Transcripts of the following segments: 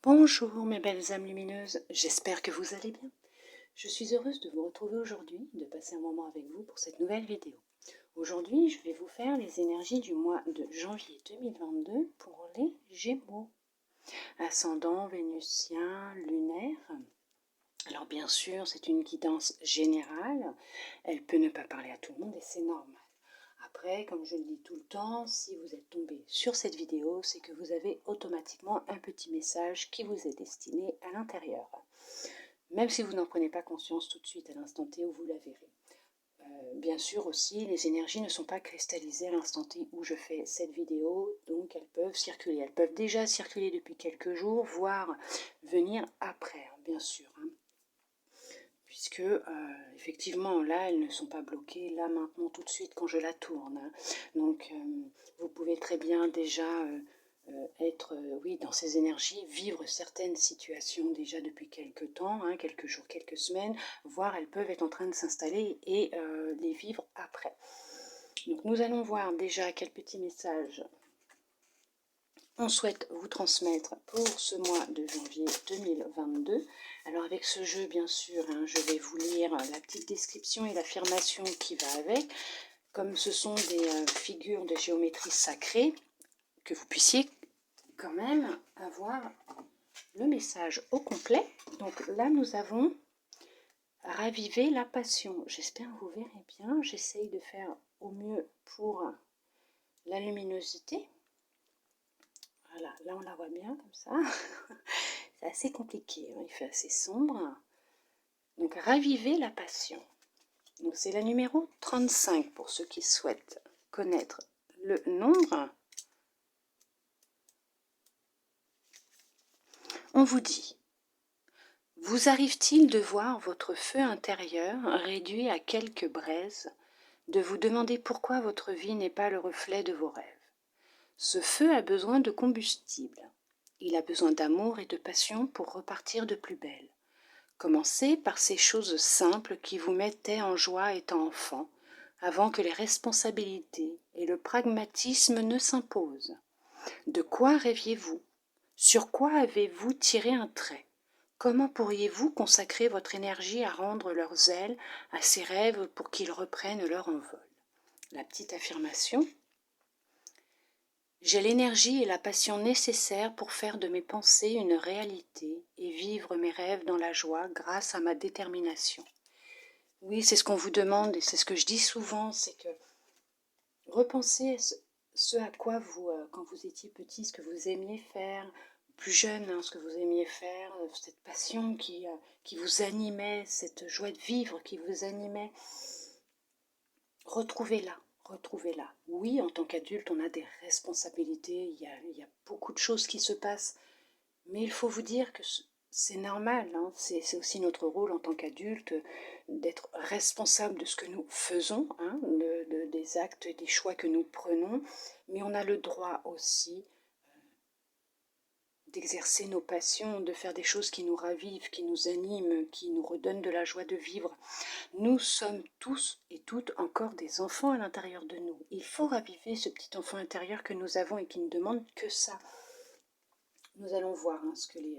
Bonjour mes belles âmes lumineuses, j'espère que vous allez bien. Je suis heureuse de vous retrouver aujourd'hui, de passer un moment avec vous pour cette nouvelle vidéo. Aujourd'hui, je vais vous faire les énergies du mois de janvier 2022 pour les Gémeaux. Ascendant vénusien lunaire. Alors bien sûr, c'est une guidance générale, elle peut ne pas parler à tout le monde et c'est normal. Après, comme je le dis tout le temps, si vous êtes tombé sur cette vidéo, c'est que vous avez automatiquement un petit message qui vous est destiné à l'intérieur. Même si vous n'en prenez pas conscience tout de suite à l'instant T où vous la verrez. Bien sûr aussi, les énergies ne sont pas cristallisées à l'instant T où je fais cette vidéo, donc elles peuvent circuler. Elles peuvent déjà circuler depuis quelques jours, voire venir après, bien sûr. Puisque effectivement là elles ne sont pas bloquées là maintenant tout de suite quand je la tourne, donc vous pouvez très bien déjà être oui dans ces énergies, vivre certaines situations déjà depuis quelques temps, quelques jours, quelques semaines, voire elles peuvent être en train de s'installer et les vivre après. Donc nous allons voir déjà quel petit message on souhaite vous transmettre pour ce mois de janvier 2022. Alors avec ce jeu, bien sûr, je vais vous lire la petite description et l'affirmation qui va avec. Comme ce sont des figures de géométrie sacrée, que vous puissiez quand même avoir le message au complet. Donc là, nous avons raviver la passion. J'espère que vous verrez bien. J'essaye de faire au mieux pour la luminosité. Voilà, là on la voit bien comme ça. C'est assez compliqué, il fait assez sombre. Donc raviver la passion. Donc c'est la numéro 35 pour ceux qui souhaitent connaître le nombre. On vous dit: vous arrive-t-il de voir votre feu intérieur réduit à quelques braises, de vous demander pourquoi votre vie n'est pas le reflet de vos rêves? Ce feu a besoin de combustible. Il a besoin d'amour et de passion pour repartir de plus belle. Commencez par ces choses simples qui vous mettaient en joie étant enfant, avant que les responsabilités et le pragmatisme ne s'imposent. De quoi rêviez-vous? Sur quoi avez-vous tiré un trait? Comment pourriez-vous consacrer votre énergie à rendre leurs ailes à ces rêves pour qu'ils reprennent leur envol? La petite affirmation: j'ai l'énergie et la passion nécessaires pour faire de mes pensées une réalité et vivre mes rêves dans la joie grâce à ma détermination. Oui, c'est ce qu'on vous demande et c'est ce que je dis souvent, c'est que repensez ce à quoi vous, quand vous étiez petit, ce que vous aimiez faire, plus jeune, ce que vous aimiez faire, cette passion qui vous animait, cette joie de vivre qui vous animait. Retrouvez-la. Retrouvez-la. Oui, en tant qu'adulte, on a des responsabilités, il y a beaucoup de choses qui se passent, mais il faut vous dire que c'est normal, c'est aussi notre rôle en tant qu'adulte d'être responsable de ce que nous faisons, des actes et des choix que nous prenons, mais on a le droit aussi d'exercer nos passions, de faire des choses qui nous ravivent, qui nous animent, qui nous redonnent de la joie de vivre. Nous sommes tous et toutes encore des enfants à l'intérieur de nous. Il faut raviver ce petit enfant intérieur que nous avons et qui ne demande que ça. Nous allons voir ce que les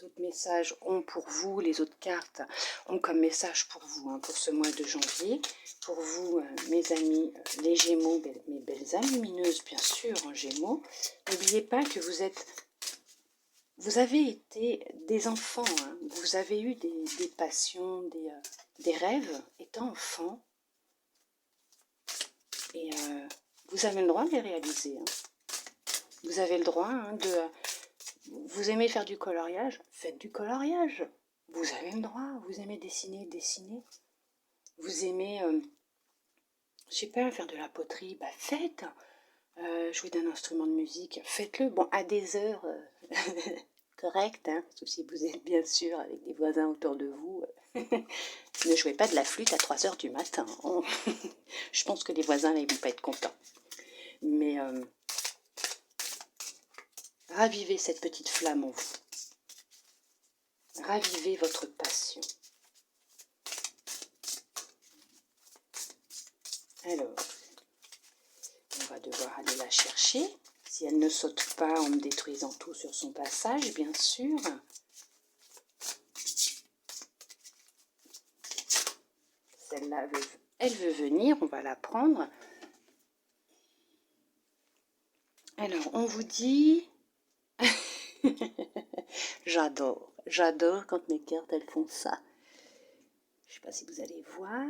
autres messages ont pour vous, les autres cartes ont comme message pour vous, pour ce mois de janvier. Pour vous, mes amis, les Gémeaux, mes belles âmes lumineuses, bien sûr, en Gémeaux. N'oubliez pas que vous avez été des enfants, vous avez eu des passions, des rêves étant enfant, et vous avez le droit de les réaliser. Vous avez le droit vous aimez faire du coloriage, faites du coloriage. Vous avez le droit. Vous aimez dessiner, dessinez. Vous aimez, je sais pas, faire de la poterie, faites. Jouer d'un instrument de musique, faites-le. Bon, à des heures correctes, sauf si vous êtes bien sûr avec des voisins autour de vous. Ne jouez pas de la flûte à 3 heures du matin. Je pense que les voisins ne vont pas être contents. Mais ravivez cette petite flamme en vous. Ravivez votre passion. Alors, on va devoir aller la chercher, Si elle ne saute pas en me détruisant tout sur son passage, bien sûr. Celle-là, elle veut venir, on va la prendre. Alors, on vous dit... J'adore quand mes cartes, elles font ça. Je ne sais pas si vous allez voir.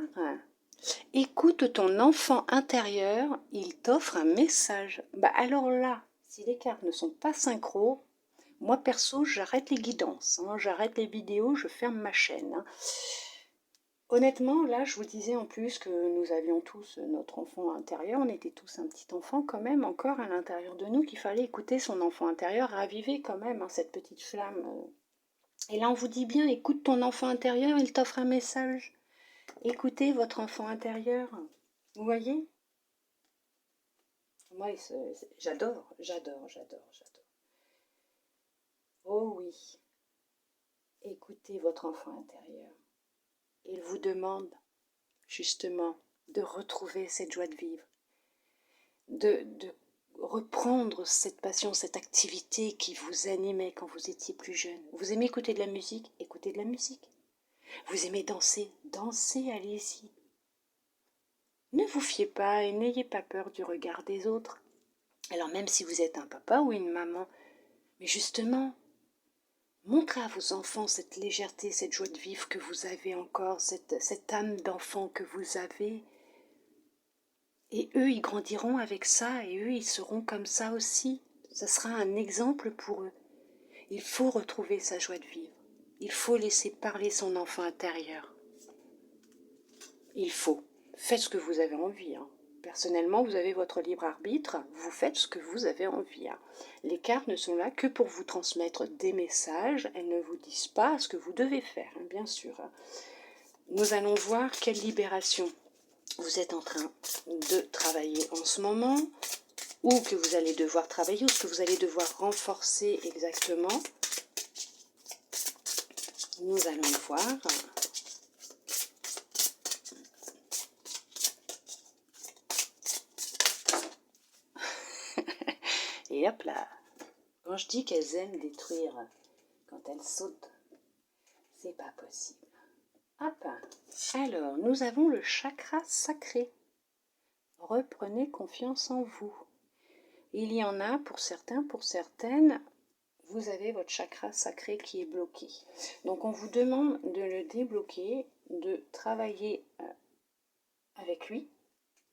Écoute ton enfant intérieur, il t'offre un message. Bah alors là, si les cartes ne sont pas synchro, moi perso, j'arrête les guidances, hein, j'arrête les vidéos, je ferme ma chaîne. Hein. Honnêtement, là, je vous disais en plus que nous avions tous notre enfant intérieur, on était tous un petit enfant quand même, encore à l'intérieur de nous, qu'il fallait écouter son enfant intérieur, raviver quand même hein, cette petite flamme. Et là, on vous dit bien, écoute ton enfant intérieur, il t'offre un message. Écoutez votre enfant intérieur. Vous voyez? Moi, j'adore. Oh oui, écoutez votre enfant intérieur. Il vous demande justement de retrouver cette joie de vivre, de reprendre cette passion, cette activité qui vous animait quand vous étiez plus jeune. Vous aimez écouter de la musique? Écoutez de la musique. Vous aimez danser? Dansez, allez-y. Ne vous fiez pas et n'ayez pas peur du regard des autres. Alors même si vous êtes un papa ou une maman, mais justement, montrez à vos enfants cette légèreté, cette joie de vivre que vous avez encore, cette âme d'enfant que vous avez. Et eux, ils grandiront avec ça, et eux, ils seront comme ça aussi. Ça sera un exemple pour eux. Il faut retrouver sa joie de vivre. Il faut laisser parler son enfant intérieur. Il faut. Faites ce que vous avez envie. Hein. Personnellement, vous avez votre libre arbitre. Vous faites ce que vous avez envie. Hein. Les cartes ne sont là que pour vous transmettre des messages. Elles ne vous disent pas ce que vous devez faire, hein, bien sûr. Hein. Nous allons voir quelle libération vous êtes en train de travailler en ce moment, ou que vous allez devoir travailler, ou ce que vous allez devoir renforcer exactement. Nous allons voir. Et hop là. Quand je dis qu'elles aiment détruire, quand elles sautent, c'est pas possible. Hop. Alors, nous avons le chakra sacré. Reprenez confiance en vous. Il y en a pour certains, pour certaines, vous avez votre chakra sacré qui est bloqué. Donc on vous demande de le débloquer, de travailler avec lui,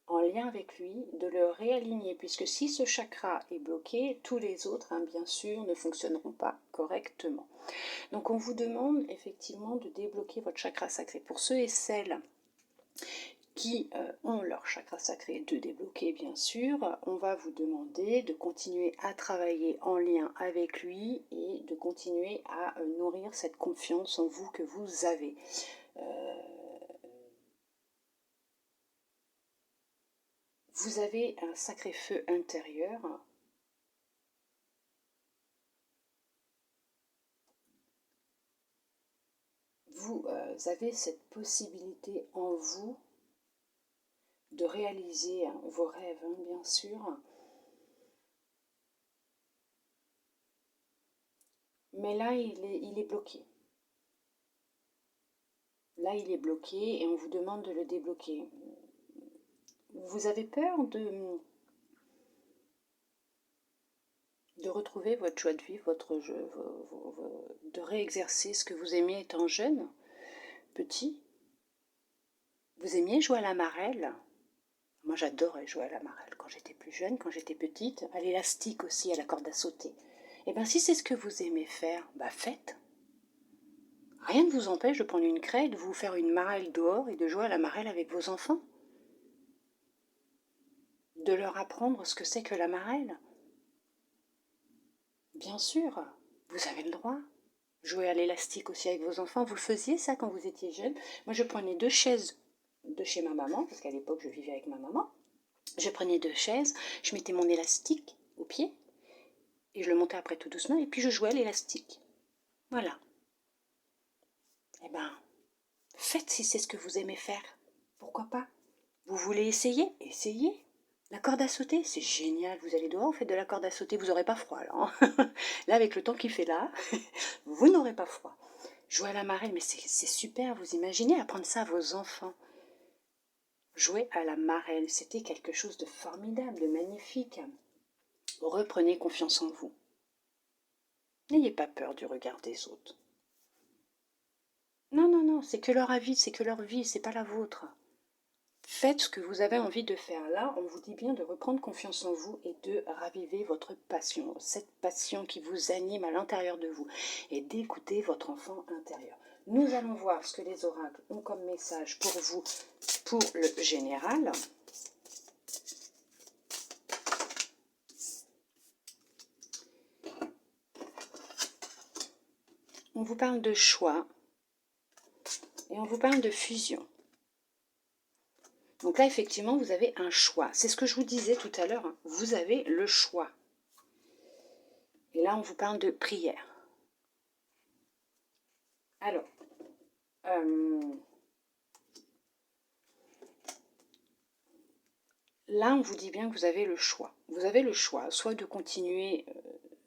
en lien avec lui, de le réaligner, puisque si ce chakra est bloqué, tous les autres, hein, bien sûr, ne fonctionneront pas correctement. Donc on vous demande effectivement de débloquer votre chakra sacré. Pour ceux et celles qui ont leur chakra sacré de débloquer, bien sûr, on va vous demander de continuer à travailler en lien avec lui et de continuer à nourrir cette confiance en vous que vous avez. Vous avez un sacré feu intérieur. Vous avez cette possibilité en vous de réaliser vos rêves, hein, bien sûr. Mais là, il est bloqué. Là, il est bloqué et on vous demande de le débloquer. Vous avez peur de retrouver votre joie de vivre, votre jeu, de réexercer ce que vous aimiez étant jeune, petit. Vous aimiez jouer à la marelle? Moi, j'adorais jouer à la marelle quand j'étais plus jeune, quand j'étais petite, à l'élastique aussi, à la corde à sauter. Et bien, si c'est ce que vous aimez faire, bah faites. Rien ne vous empêche de prendre une craie, de vous faire une marelle dehors et de jouer à la marelle avec vos enfants. De leur apprendre ce que c'est que la marelle. Bien sûr, vous avez le droit. Jouer à l'élastique aussi avec vos enfants. Vous le faisiez ça quand vous étiez jeune? Moi, je prenais 2 chaises de chez ma maman, parce qu'à l'époque, je vivais avec ma maman. Je prenais 2 chaises, je mettais mon élastique au pied, et je le montais après tout doucement, et puis je jouais à l'élastique. Voilà. Eh ben, faites si c'est ce que vous aimez faire. Pourquoi pas? Vous voulez essayer? Essayez. La corde à sauter, c'est génial. Vous allez dehors, vous faites de la corde à sauter, vous n'aurez pas froid là. Hein. Là, avec le temps qu'il fait là, vous n'aurez pas froid. Jouer à la marelle, mais c'est super. Vous imaginez apprendre ça à vos enfants. Jouer à la marelle, c'était quelque chose de formidable, de magnifique. Reprenez confiance en vous. N'ayez pas peur du regard des autres. Non, non, non, c'est que leur avis, c'est que leur vie, c'est pas la vôtre. Faites ce que vous avez envie de faire. Là, on vous dit bien de reprendre confiance en vous et de raviver votre passion, cette passion qui vous anime à l'intérieur de vous, et d'écouter votre enfant intérieur. Nous allons voir ce que les oracles ont comme message pour vous, pour le général. On vous parle de choix et on vous parle de fusion. Donc là, effectivement, vous avez un choix. C'est ce que je vous disais tout à l'heure. Hein. Vous avez le choix. Et là, on vous parle de prière. Alors, là, on vous dit bien que vous avez le choix. Vous avez le choix, soit de continuer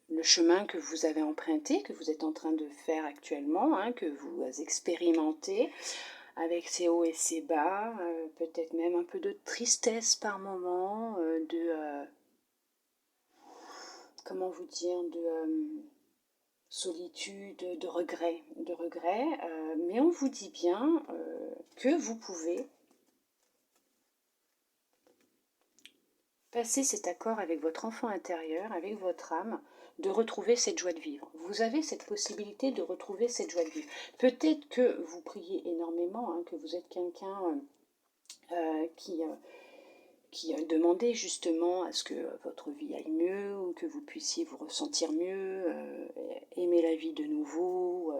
le chemin que vous avez emprunté, que vous êtes en train de faire actuellement, hein, que vous expérimentez, avec ses hauts et ses bas, peut-être même un peu de tristesse par moment, comment vous dire, de solitude, de regret, mais on vous dit bien que vous pouvez passer cet accord avec votre enfant intérieur, avec votre âme, de retrouver cette joie de vivre. Vous avez cette possibilité de retrouver cette joie de vivre. Peut-être que vous priez énormément, hein, que vous êtes quelqu'un qui demandez justement à ce que votre vie aille mieux, ou que vous puissiez vous ressentir mieux, aimer la vie de nouveau,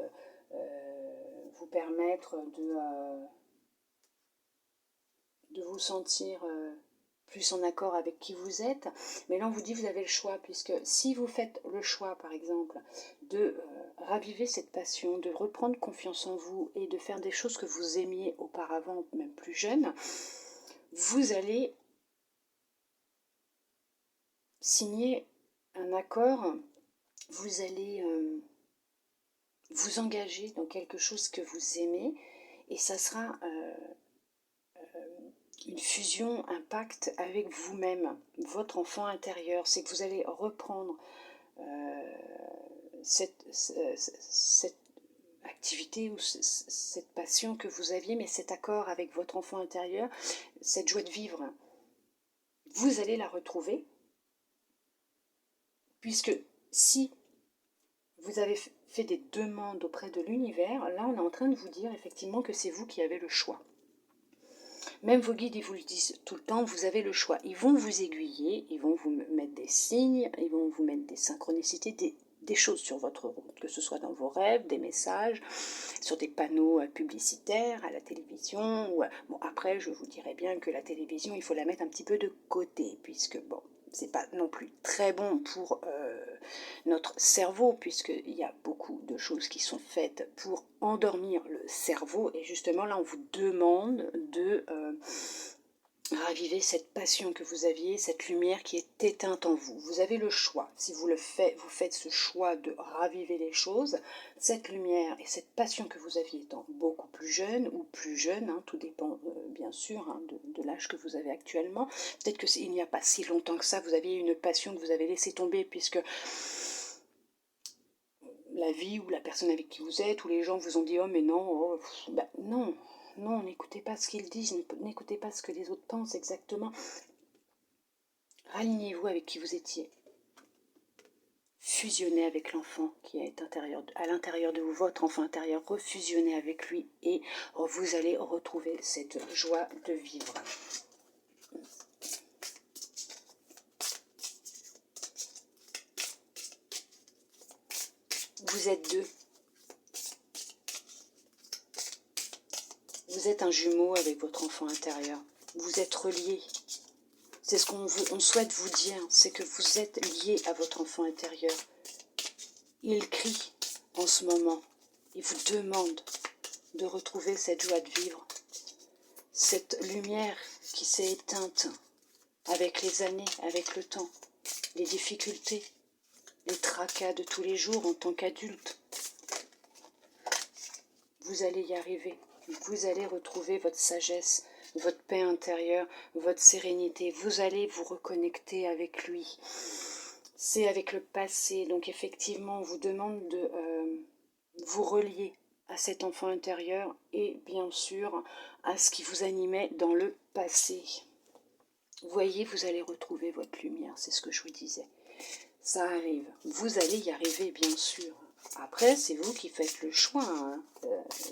vous permettre de vous sentir plus en accord avec qui vous êtes. Mais là, on vous dit, vous avez le choix, puisque si vous faites le choix, par exemple, de raviver cette passion, de reprendre confiance en vous et de faire des choses que vous aimiez auparavant, même plus jeune, vous allez signer un accord, vous allez vous engager dans quelque chose que vous aimez, et ça sera une fusion, un pacte avec vous-même, votre enfant intérieur. C'est que vous allez reprendre cette activité ou cette passion que vous aviez, mais cet accord avec votre enfant intérieur, cette joie de vivre, vous allez la retrouver, puisque si vous avez fait des demandes auprès de l'univers, là on est en train de vous dire effectivement que c'est vous qui avez le choix. Même vos guides, ils vous le disent tout le temps, vous avez le choix. Ils vont vous aiguiller, ils vont vous mettre des signes, ils vont vous mettre des synchronicités, des choses sur votre route, que ce soit dans vos rêves, des messages, sur des panneaux publicitaires, à la télévision. Bon, après, je vous dirais bien que la télévision, il faut la mettre un petit peu de côté, puisque, bon, c'est pas non plus très bon pour notre cerveau, puisqu'il y a beaucoup de choses qui sont faites pour endormir le cerveau, et justement là on vous demande de raviver cette passion que vous aviez, cette lumière qui est éteinte en vous. Vous avez le choix, si vous vous faites ce choix de raviver les choses, cette lumière et cette passion que vous aviez étant beaucoup plus jeune ou plus jeune, hein, tout dépend bien sûr hein, de l'âge que vous avez actuellement. Peut-être qu'il n'y a pas si longtemps que ça, vous aviez une passion que vous avez laissé tomber, puisque la vie ou la personne avec qui vous êtes, ou les gens vous ont dit « oh mais non, oh, non ». Non, n'écoutez pas ce qu'ils disent, n'écoutez pas ce que les autres pensent exactement. Ralignez-vous avec qui vous étiez. Fusionnez avec l'enfant qui est à l'intérieur de vous, votre enfant intérieur, refusionnez avec lui et vous allez retrouver cette joie de vivre. Vous êtes deux. Vous êtes un jumeau avec votre enfant intérieur. Vous êtes reliés. C'est ce qu'on souhaite vous dire, c'est que vous êtes liés à votre enfant intérieur. Il crie en ce moment. Il vous demande de retrouver cette joie de vivre, cette lumière qui s'est éteinte avec les années, avec le temps, les difficultés, les tracas de tous les jours en tant qu'adulte. Vous allez y arriver. Vous allez retrouver votre sagesse, votre paix intérieure, votre sérénité. Vous allez vous reconnecter avec lui. C'est avec le passé. Donc effectivement, on vous demande de vous relier à cet enfant intérieur et bien sûr à ce qui vous animait dans le passé. Vous voyez, vous allez retrouver votre lumière, c'est ce que je vous disais. Ça arrive. Vous allez y arriver, bien sûr. Après, c'est vous qui faites le choix. Hein.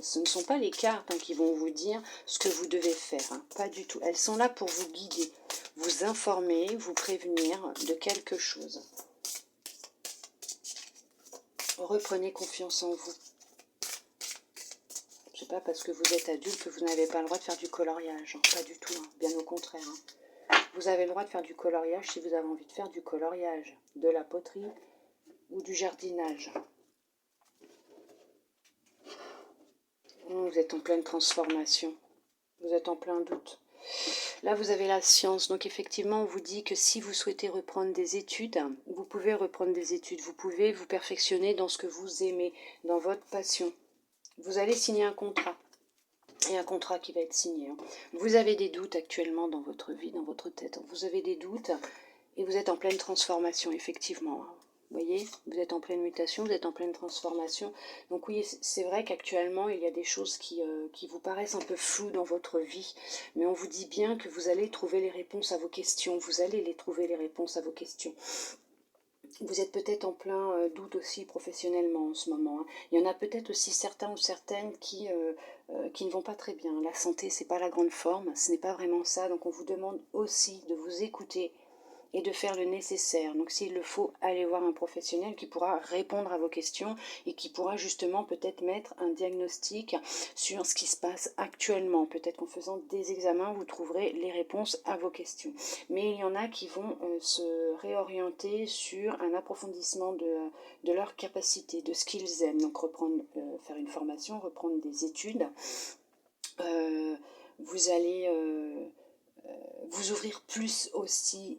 Ce ne sont pas les cartes qui vont vous dire ce que vous devez faire. Hein. Pas du tout. Elles sont là pour vous guider, vous informer, vous prévenir de quelque chose. Reprenez confiance en vous. Ce n'est pas parce que vous êtes adulte que vous n'avez pas le droit de faire du coloriage. Hein. Pas du tout. Hein. Bien au contraire. Hein. Vous avez le droit de faire du coloriage si vous avez envie de faire du coloriage, de la poterie ou du jardinage. Vous êtes en pleine transformation. Vous êtes en plein doute. Là, vous avez la science. Donc, effectivement, on vous dit que si vous souhaitez reprendre des études, vous pouvez reprendre des études. Vous pouvez vous perfectionner dans ce que vous aimez, dans votre passion. Vous allez signer un contrat. Et un contrat qui va être signé. Vous avez des doutes actuellement dans votre vie, dans votre tête. Vous avez des doutes et vous êtes en pleine transformation, effectivement. Vous voyez, vous êtes en pleine mutation, vous êtes en pleine transformation. Donc oui, c'est vrai qu'actuellement, il y a des choses qui vous paraissent un peu floues dans votre vie. Mais on vous dit bien que vous allez trouver les réponses à vos questions. Vous allez les trouver, les réponses à vos questions. Vous êtes peut-être en plein doute aussi professionnellement en ce moment. Hein. Il y en a peut-être aussi certains ou certaines qui ne vont pas très bien. La santé, c'est pas la grande forme, ce n'est pas vraiment ça. Donc on vous demande aussi de vous écouter et de faire le nécessaire. Donc s'il le faut, allez voir un professionnel qui pourra répondre à vos questions et qui pourra justement peut-être mettre un diagnostic sur ce qui se passe actuellement. Peut-être qu'en faisant des examens, vous trouverez les réponses à vos questions. Mais il y en a qui vont se réorienter sur un approfondissement de leurs capacités, de ce qu'ils aiment. Donc reprendre, faire une formation, reprendre des études. Vous allez vous ouvrir plus aussi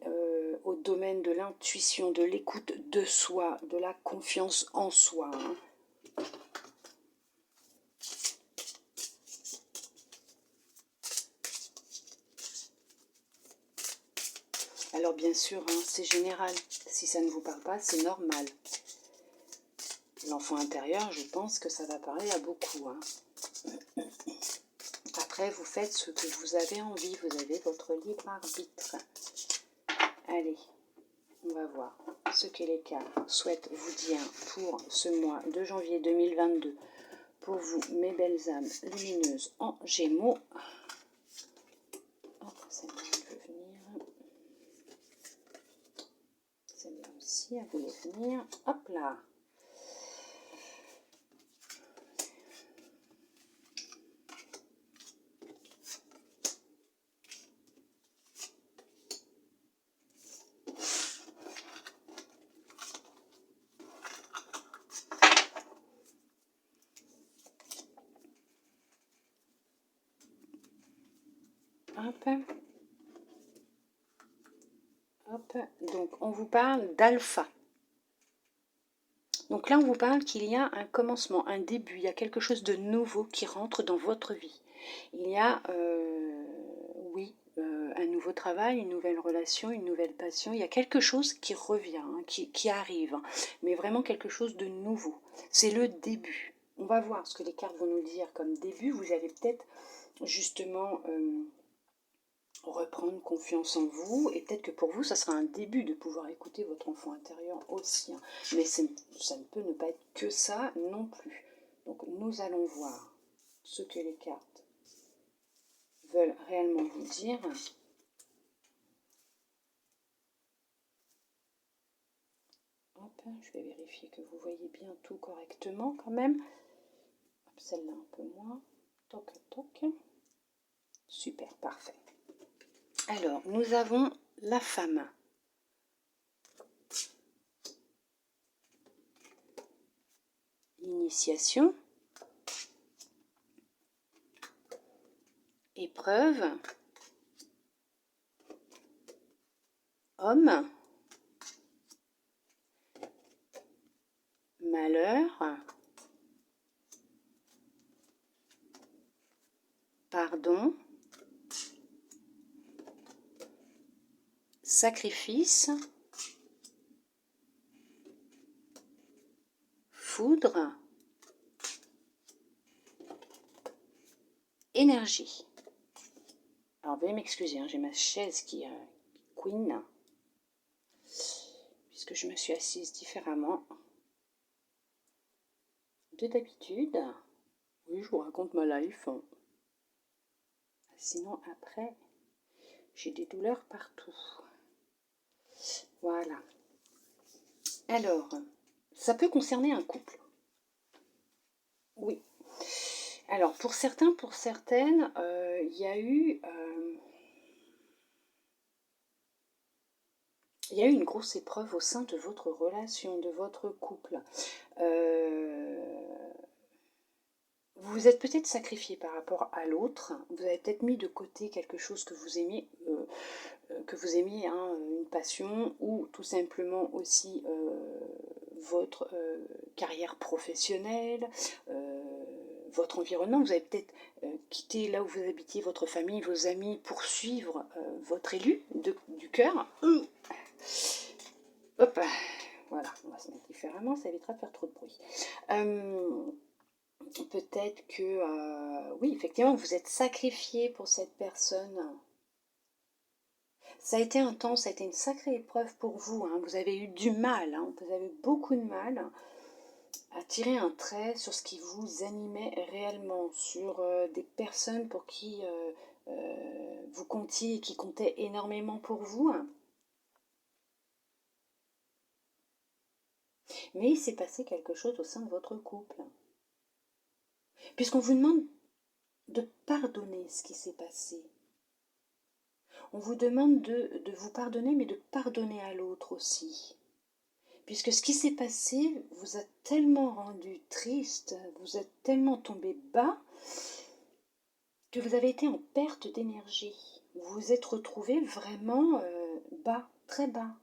au domaine de l'intuition, de l'écoute de soi, de la confiance en soi. Hein. Alors bien sûr, hein, c'est général. Si ça ne vous parle pas, c'est normal. L'enfant intérieur, je pense que ça va parler à beaucoup. Hein. Après, vous faites ce que vous avez envie. Vous avez votre libre arbitre. Allez, on va voir ce que les cartes souhaitent vous dire pour ce mois de janvier 2022. Pour vous, mes belles âmes lumineuses en Gémeaux. Oh, celle-là, elle veut venir. Celle-là aussi, elle voulait venir. Hop là. Hop. Hop. Donc, on vous parle d'alpha. Donc là, on vous parle qu'il y a un commencement, un début, il y a quelque chose de nouveau qui rentre dans votre vie. Il y a, oui, un nouveau travail, une nouvelle relation, une nouvelle passion. Il y a quelque chose qui revient, hein, qui arrive, hein, mais vraiment quelque chose de nouveau. C'est le début. On va voir ce que les cartes vont nous dire comme début. Vous allez peut-être justement reprendre confiance en vous, et peut-être que pour vous, ça sera un début de pouvoir écouter votre enfant intérieur aussi. Hein. Mais ça ne peut ne pas être que ça non plus. Donc nous allons voir ce que les cartes veulent réellement vous dire. Hop, je vais vérifier que vous voyez bien tout correctement quand même. Celle-là un peu moins. Toc, toc. Super, parfait. Alors, nous avons la femme. Initiation. Épreuve. homme, malheur, pardon, sacrifice, foudre, énergie. Alors veuillez m'excuser, hein, j'ai ma chaise qui queen, puisque je me suis assise différemment de d'habitude. Oui, je vous raconte ma life. Sinon après, j'ai des douleurs partout. Voilà. Alors, ça peut concerner un couple. Oui. Alors, pour certains, pour certaines, il y a eu une grosse épreuve au sein de votre relation, de votre couple. Vous vous êtes peut-être sacrifié par rapport à l'autre. Vous avez peut-être mis de côté quelque chose que vous aimez, hein, une passion, ou tout simplement aussi votre carrière professionnelle, votre environnement. Vous avez peut-être quitté là où vous habitiez, votre famille, vos amis, pour suivre votre élu du cœur. Hop, voilà, on va se mettre différemment, ça évitera de faire trop de bruit. Peut-être que, oui, effectivement, vous êtes sacrifié pour cette personne. Ça a été intense, ça a été une sacrée épreuve pour vous. Hein. Vous avez eu du mal, hein. Vous avez eu beaucoup de mal à tirer un trait sur ce qui vous animait réellement, sur des personnes pour qui vous comptiez et qui comptaient énormément pour vous. Mais il s'est passé quelque chose au sein de votre couple. Puisqu'on vous demande de pardonner ce qui s'est passé. On vous demande de vous pardonner, mais de pardonner à l'autre aussi. Puisque ce qui s'est passé vous a tellement rendu triste, vous êtes tellement tombé bas, que vous avez été en perte d'énergie. Vous vous êtes retrouvé vraiment bas, très bas.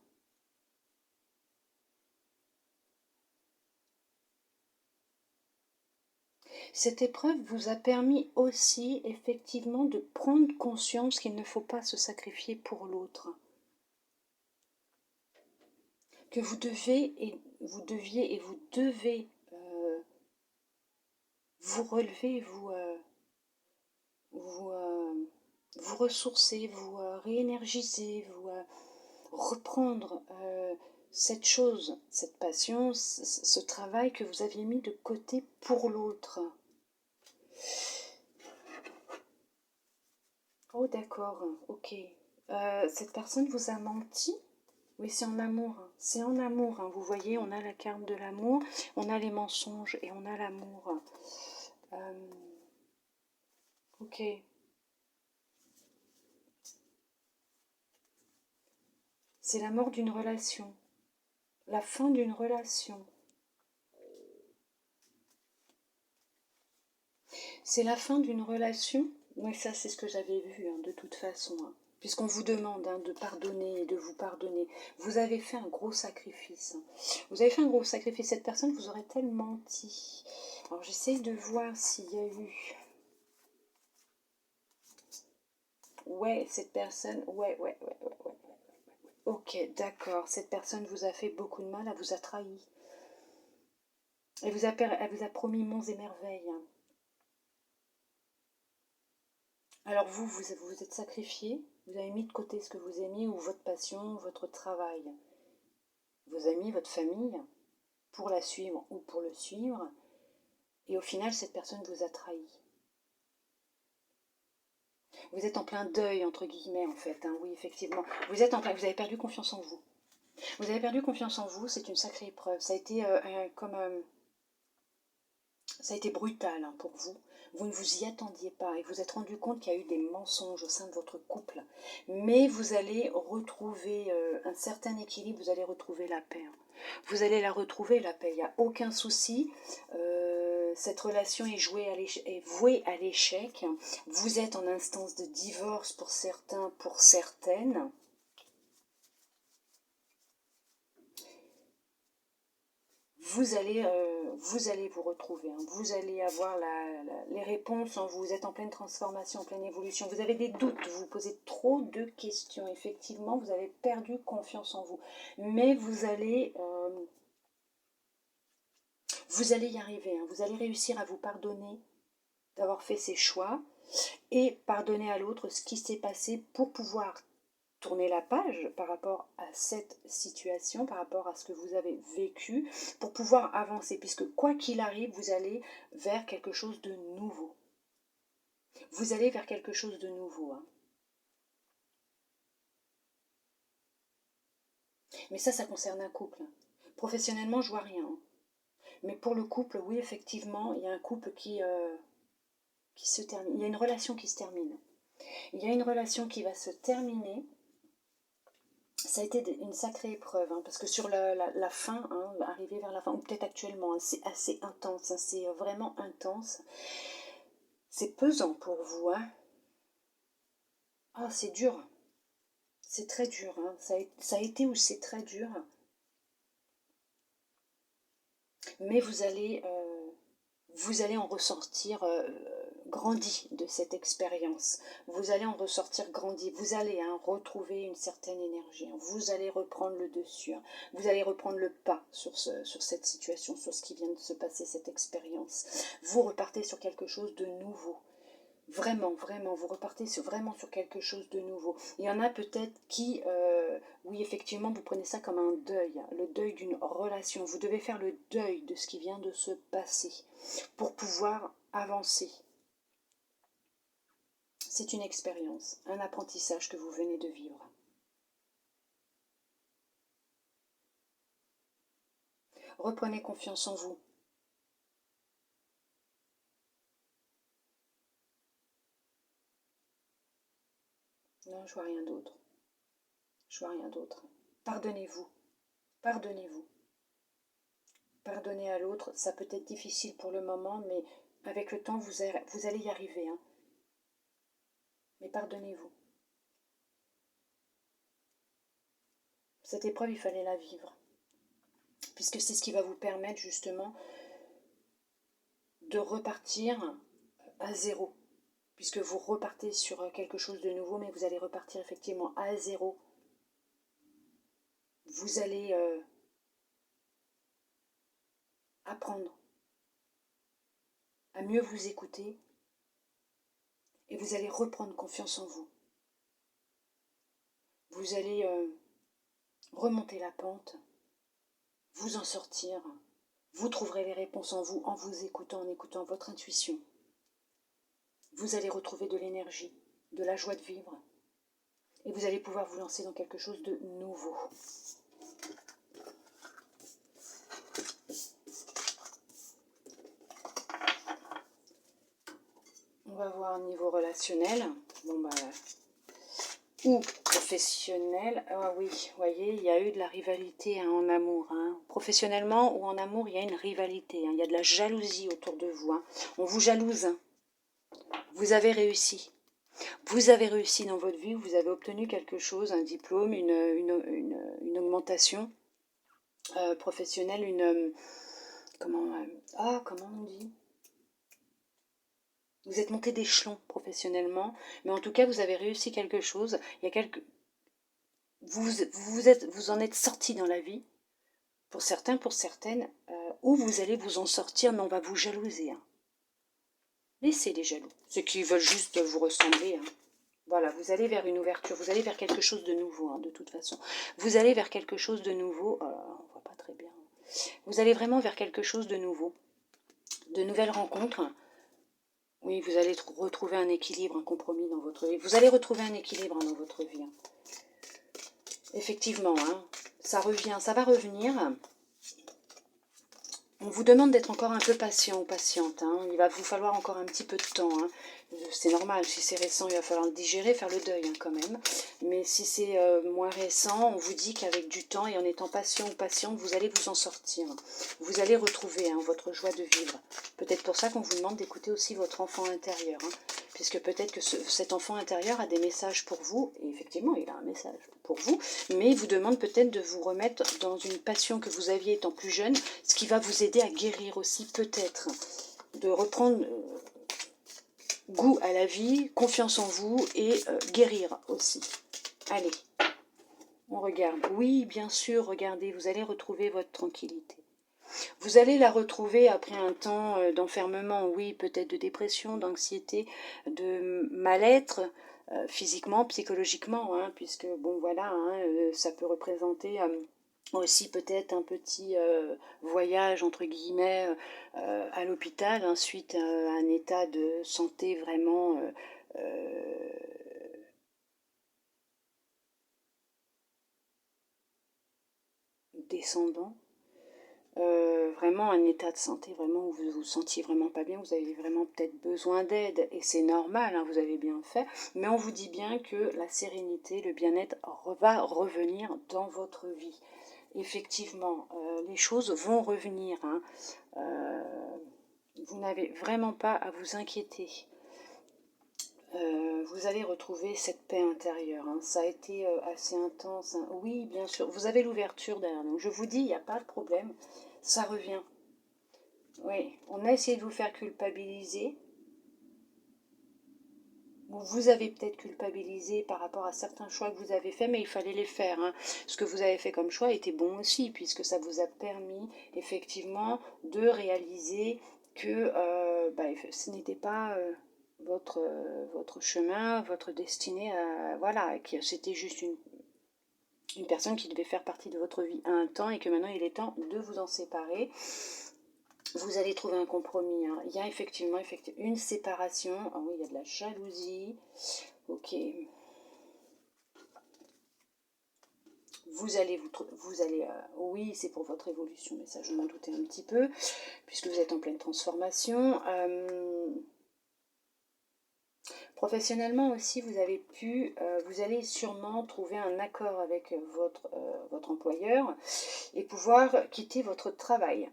Cette épreuve vous a permis aussi effectivement de prendre conscience qu'il ne faut pas se sacrifier pour l'autre. Que vous devez et vous devez vous relever, vous ressourcer, vous réénergiser, vous reprendre cette chose, cette passion, ce travail que vous aviez mis de côté pour l'autre. Oh d'accord, ok. Cette personne vous a menti? Oui, c'est en amour. C'est en amour. Hein. Vous voyez, on a la carte de l'amour, on a les mensonges et on a l'amour. Ok. C'est la mort d'une relation. La fin d'une relation. C'est la fin d'une relation. Oui, ça c'est ce que j'avais vu hein, de toute façon. Hein. Puisqu'on vous demande hein, de pardonner et de vous pardonner. Vous avez fait un gros sacrifice. Hein. Vous avez fait un gros sacrifice. Cette personne vous aurait tellement menti. Alors j'essaye de voir s'il y a eu... Ouais, cette personne... Ouais. Ok, d'accord. Cette personne vous a fait beaucoup de mal, elle vous a trahi. Elle vous a promis monts et merveilles. Hein. Alors vous êtes sacrifié, vous avez mis de côté ce que vous aimiez ou votre passion, votre travail, vos amis, votre famille, pour la suivre ou pour le suivre, et au final cette personne vous a trahi. Vous êtes en plein deuil entre guillemets en fait, hein, oui effectivement. Vous avez perdu confiance en vous. Vous avez perdu confiance en vous, c'est une sacrée épreuve. Ça a été ça a été brutal hein, pour vous. Vous ne vous y attendiez pas et vous êtes rendu compte qu'il y a eu des mensonges au sein de votre couple. Mais vous allez retrouver un certain équilibre, vous allez retrouver la paix. Hein. Vous allez la retrouver, la paix, il n'y a aucun souci. Cette relation est vouée à l'échec. Vous êtes en instance de divorce pour certains, pour certaines. vous allez vous retrouver, hein. Vous allez avoir les réponses en vous. Vous êtes en pleine transformation, en pleine évolution. Vous avez des doutes, vous posez trop de questions. Effectivement, vous avez perdu confiance en vous. Mais vous allez y arriver, hein. Vous allez réussir à vous pardonner d'avoir fait ces choix et pardonner à l'autre ce qui s'est passé pour pouvoir tourner la page par rapport à cette situation, par rapport à ce que vous avez vécu, pour pouvoir avancer, puisque quoi qu'il arrive, vous allez vers quelque chose de nouveau. Vous allez vers quelque chose de nouveau, hein. Mais ça concerne un couple. Professionnellement, je vois rien, hein. Mais pour le couple, oui, effectivement, il y a un couple qui se termine. Il y a une relation qui se termine. Il y a une relation qui va se terminer. Ça a été une sacrée épreuve, hein, parce que sur la fin, hein, arriver vers la fin, ou peut-être actuellement, hein, c'est assez intense, hein, c'est vraiment intense. C'est pesant pour vous, hein. Ah, c'est dur. C'est très dur, hein. Ça a été ou c'est très dur. Mais vous allez en ressortir grandi de cette expérience. Vous allez en ressortir grandi. Vous allez retrouver une certaine énergie. Vous allez reprendre le dessus. Vous allez reprendre le pas sur cette situation, sur ce qui vient de se passer, cette expérience. Vous repartez sur quelque chose de nouveau. Vraiment, vraiment, vous repartez vraiment sur quelque chose de nouveau. Il y en a peut-être qui, oui, effectivement, vous prenez ça comme un deuil, hein, le deuil d'une relation. Vous devez faire le deuil de ce qui vient de se passer pour pouvoir avancer. C'est une expérience, un apprentissage que vous venez de vivre. Reprenez confiance en vous. Non, je vois rien d'autre. Je vois rien d'autre. Pardonnez-vous. Pardonnez-vous. Pardonner à l'autre, ça peut être difficile pour le moment, mais avec le temps, vous allez y arriver, hein. Mais pardonnez-vous. Cette épreuve, il fallait la vivre. Puisque c'est ce qui va vous permettre justement de repartir à zéro. Puisque vous repartez sur quelque chose de nouveau, mais vous allez repartir effectivement à zéro. Vous allez apprendre à mieux vous écouter et vous allez reprendre confiance en vous. Vous allez remonter la pente, vous en sortir. Vous trouverez les réponses en vous écoutant, en écoutant votre intuition. Vous allez retrouver de l'énergie, de la joie de vivre. Et vous allez pouvoir vous lancer dans quelque chose de nouveau. On va voir au niveau relationnel. Bon bah, ou professionnel. Ah oui, vous voyez, il y a eu de la rivalité en amour. Hein. Professionnellement ou en amour, il y a une rivalité. Hein. Il y a de la jalousie autour de vous. Hein. On vous jalouse. Hein. Vous avez réussi. Vous avez réussi dans votre vie. Vous avez obtenu quelque chose, un diplôme, une augmentation professionnelle, comment on dit ? Vous êtes monté d'échelon professionnellement, mais en tout cas, vous avez réussi quelque chose. Il y a vous en êtes sorti dans la vie, pour certains, pour certaines, ou vous allez vous en sortir, mais on va vous jalouser. Hein. Laissez les jaloux, ceux qui veulent juste vous ressembler. Hein. Voilà, vous allez vers une ouverture, vous allez vers quelque chose de nouveau, hein, de toute façon. Vous allez vers quelque chose de nouveau, on voit pas très bien. Vous allez vraiment vers quelque chose de nouveau, de nouvelles rencontres. Oui, vous allez retrouver un équilibre, un compromis dans votre vie. Vous allez retrouver un équilibre dans votre vie. Hein. Effectivement, hein, ça revient, ça va revenir. On vous demande d'être encore un peu patient ou patiente. Hein. Il va vous falloir encore un petit peu de temps. Hein. C'est normal, si c'est récent, il va falloir le digérer, faire le deuil hein, quand même. Mais si c'est moins récent, on vous dit qu'avec du temps et en étant patient ou patiente, vous allez vous en sortir. Vous allez retrouver hein, votre joie de vivre. Peut-être pour ça qu'on vous demande d'écouter aussi votre enfant intérieur. Hein. puisque peut-être que cet enfant intérieur a des messages pour vous, et effectivement il a un message pour vous, mais il vous demande peut-être de vous remettre dans une passion que vous aviez étant plus jeune, ce qui va vous aider à guérir aussi peut-être, de reprendre goût à la vie, confiance en vous et guérir aussi. Allez, on regarde. Oui, bien sûr, regardez, vous allez retrouver votre tranquillité. Vous allez la retrouver après un temps d'enfermement, oui, peut-être de dépression, d'anxiété, de mal-être, physiquement, psychologiquement, hein, puisque, bon, voilà, hein, ça peut représenter aussi peut-être un petit voyage, entre guillemets, à l'hôpital, hein, suite à un état de santé vraiment descendant. Vraiment un état de santé vraiment où vous vous sentiez vraiment pas bien, vous avez vraiment peut-être besoin d'aide et c'est normal, hein, vous avez bien fait, mais on vous dit bien que la sérénité, le bien-être va revenir dans votre vie. Effectivement, les choses vont revenir, hein. Vous n'avez vraiment pas à vous inquiéter. Vous allez retrouver cette paix intérieure, hein. Ça a été assez intense, hein. Oui, bien sûr, vous avez l'ouverture derrière nous. Je vous dis, il n'y a pas de problème, ça revient. Oui, on a essayé de vous faire culpabiliser. Vous avez peut-être culpabilisé par rapport à certains choix que vous avez faits, mais il fallait les faire, hein. Ce que vous avez fait comme choix était bon aussi, puisque ça vous a permis effectivement de réaliser que ce n'était pas votre chemin, votre destinée, voilà, que c'était juste une personne qui devait faire partie de votre vie à un temps et que maintenant il est temps de vous en séparer. Vous allez trouver un compromis, hein. Il y a effectivement une séparation. Ah oui, il y a de la jalousie. Ok. Vous allez, oui, c'est pour votre évolution, mais ça je m'en doutais un petit peu, puisque vous êtes en pleine transformation. Professionnellement aussi, vous allez sûrement trouver un accord avec votre employeur et pouvoir quitter votre travail,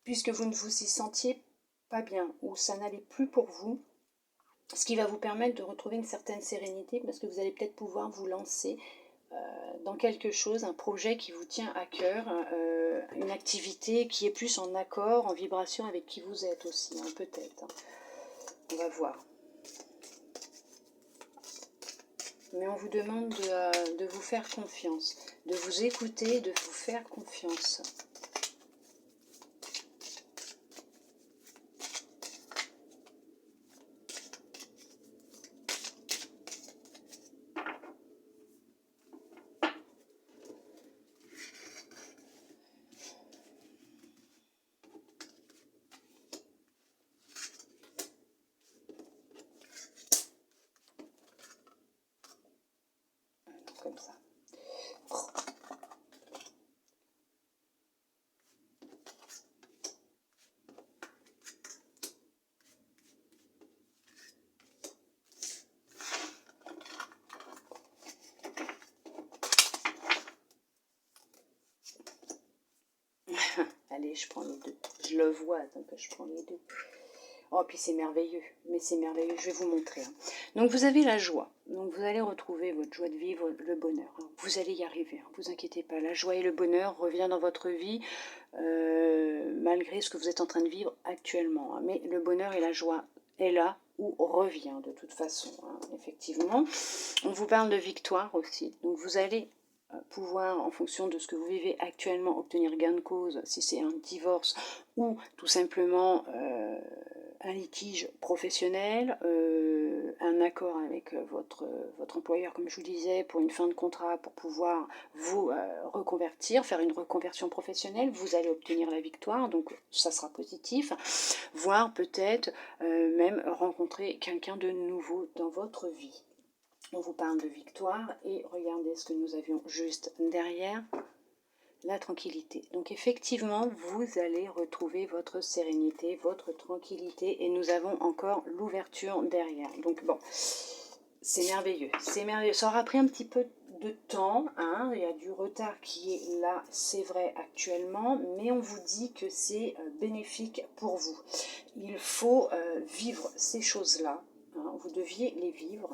puisque vous ne vous y sentiez pas bien, ou ça n'allait plus pour vous, ce qui va vous permettre de retrouver une certaine sérénité, parce que vous allez peut-être pouvoir vous lancer dans quelque chose, un projet qui vous tient à cœur, une activité qui est plus en accord, en vibration avec qui vous êtes aussi, hein, peut-être. On va voir. Mais on vous demande de vous faire confiance, de vous écouter, de vous faire confiance. Comme ça. Allez, je prends les deux. Je le vois, donc je prends les deux. Oh, puis c'est merveilleux, mais c'est merveilleux, je vais vous montrer, hein. Donc vous avez la joie, donc vous allez retrouver votre joie de vivre, le bonheur, hein. Vous allez y arriver, hein, vous inquiétez pas, la joie et le bonheur reviennent dans votre vie, malgré ce que vous êtes en train de vivre actuellement, hein. Mais le bonheur et la joie est là, ou revient de toute façon, hein, effectivement. On vous parle de victoire aussi, donc vous allez pouvoir, en fonction de ce que vous vivez actuellement, obtenir gain de cause, si c'est un divorce ou tout simplement un litige professionnel, un accord avec votre employeur, comme je vous disais, pour une fin de contrat, pour pouvoir vous reconvertir, faire une reconversion professionnelle, vous allez obtenir la victoire, donc ça sera positif, voire peut-être même rencontrer quelqu'un de nouveau dans votre vie. On vous parle de victoire et regardez ce que nous avions juste derrière, la tranquillité. Donc effectivement, vous allez retrouver votre sérénité, votre tranquillité et nous avons encore l'ouverture derrière. Donc bon, c'est merveilleux, c'est merveilleux. Ça aura pris un petit peu de temps, hein, il y a du retard qui est là, c'est vrai actuellement, mais on vous dit que c'est bénéfique pour vous. Il faut vivre ces choses-là, hein, vous deviez les vivre,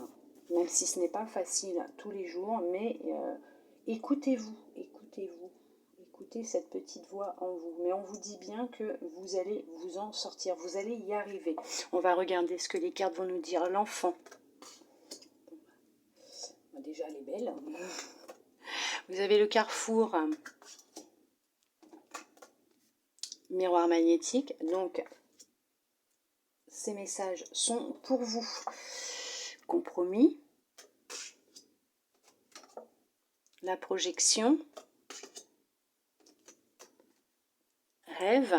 même si ce n'est pas facile tous les jours, mais écoutez-vous, écoutez-vous. Écoutez cette petite voix en vous, mais on vous dit bien que vous allez vous en sortir, vous allez y arriver. On va regarder ce que les cartes vont nous dire. L'enfant, déjà elle est belle. Vous avez le carrefour, miroir magnétique, donc ces messages sont pour vous. Compromis, la projection, rêve,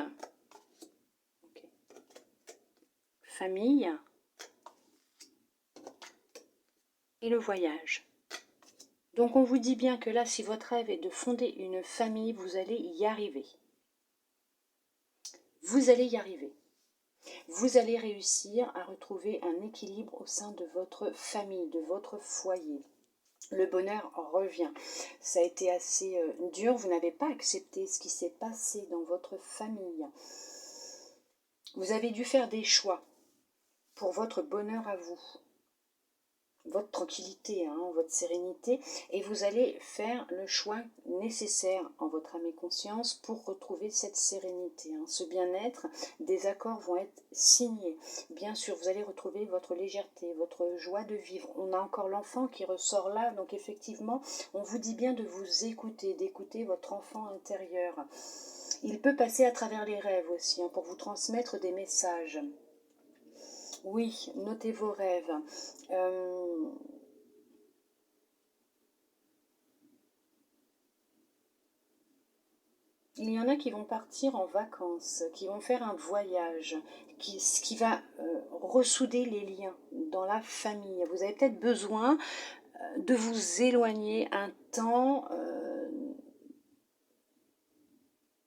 okay. Famille et le voyage. Donc on vous dit bien que là, si votre rêve est de fonder une famille, vous allez y arriver. Vous allez y arriver. Vous allez réussir à retrouver un équilibre au sein de votre famille, de votre foyer. Le bonheur revient. Ça a été assez dur, vous n'avez pas accepté ce qui s'est passé dans votre famille. Vous avez dû faire des choix pour votre bonheur à vous, votre tranquillité, hein, votre sérénité, et vous allez faire le choix nécessaire en votre âme et conscience pour retrouver cette sérénité, hein, ce bien-être. Des accords vont être signés. Bien sûr, vous allez retrouver votre légèreté, votre joie de vivre. On a encore l'enfant qui ressort là, donc effectivement, on vous dit bien de vous écouter, d'écouter votre enfant intérieur. Il peut passer à travers les rêves aussi, hein, pour vous transmettre des messages. Oui, notez vos rêves. Il y en a qui vont partir en vacances, qui vont faire un voyage, ce qui va ressouder les liens dans la famille. Vous avez peut-être besoin de vous éloigner un temps